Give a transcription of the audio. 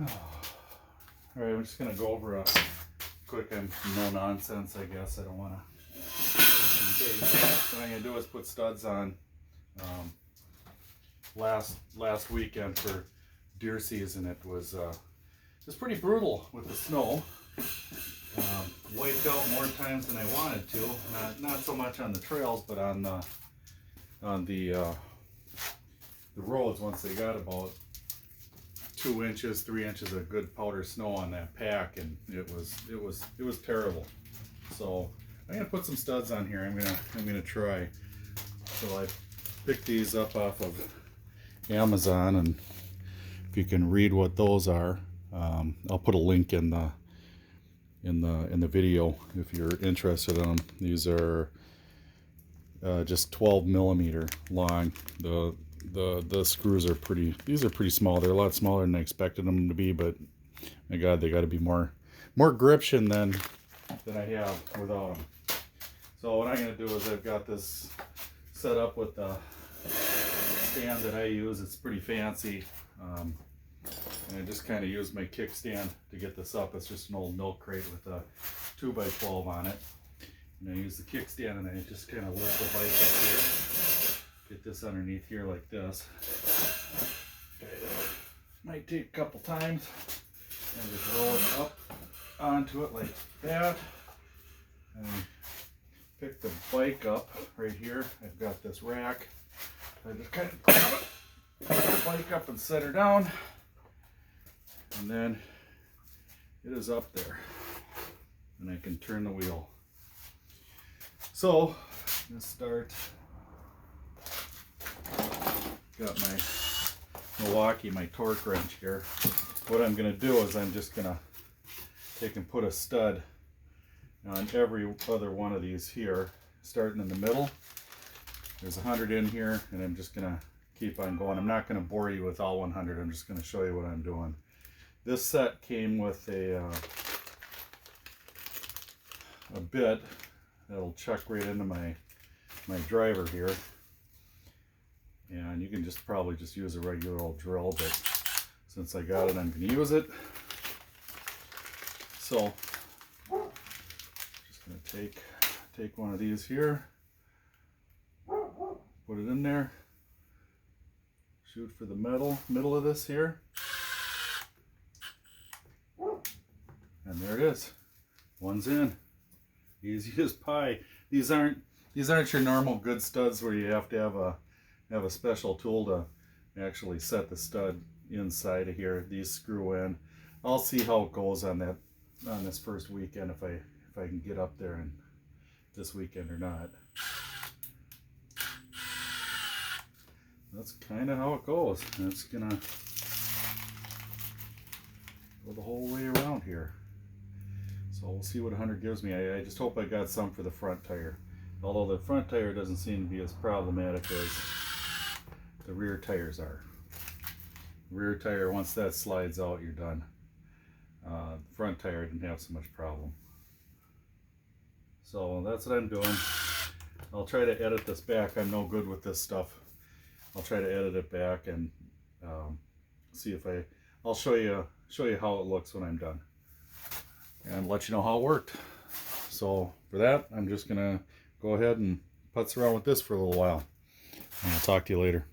Alright, I'm just going to go over a quick no nonsense, I guess. I don't want to. What I'm going to do is put studs on last weekend for deer season. It was pretty brutal with the snow. Wiped out more times than I wanted to. Not so much on the trails, but on the roads. Once they got about 2 inches, 3 inches of good powder snow on that pack, and it was terrible. So I'm gonna put some studs on here. I'm gonna try. So I picked these up off of Amazon, and if you can read what those are, I'll put a link in the video if you're interested in them. These are just 12 millimeter long. The screws are pretty small. They're a lot smaller than I expected them to be, but my God, they got to be more gription than I have without them. So what I'm going to do is I've got this set up with the stand that I use. It's pretty fancy. And I just kind of used my kickstand to get this up. It's just an old milk crate with a 2x12 on it. And I use the kickstand and I just kind of lift the bike up here. Get this underneath here like this. Might take a couple times. And just roll it up onto it like that. And pick the bike up right here. I've got this rack. I just kind of grab it, pick the bike up and set her down. And then it is up there. And I can turn the wheel. So, let's start. Got my Milwaukee, my torque wrench here. What I'm going to do is I'm just going to take and put a stud on every other one of these here, starting in the middle. There's 100 in here, and I'm just going to keep on going. I'm not going to bore you with all 100. I'm just going to show you what I'm doing. This set came with a bit that'll chuck right into my driver here, and you can probably just use a regular old drill, but since I got it, I'm going to use it. So just going to take one of these here, put it in there, shoot for the middle of this here, and there it is. One's in. Easy as pie. These aren't your normal good studs where you have to have a special tool to actually set the stud inside of here. These screw in. I'll see how it goes on this first weekend, if I can get up there and this weekend or not. That's kind of how it goes. It's gonna go the whole way around here. So we'll see what 100 gives me. I just hope I got some for the front tire. Although the front tire doesn't seem to be as problematic as the rear tires are. Rear tire, once that slides out, you're done. The front tire didn't have so much problem. So that's what I'm doing. I'll try to edit this back. I'm no good with this stuff. I'll try to edit it back and see if I'll show you how it looks when I'm done, and let you know how it worked. So for that, I'm just gonna go ahead and putz around with this for a little while, and I'll talk to you later.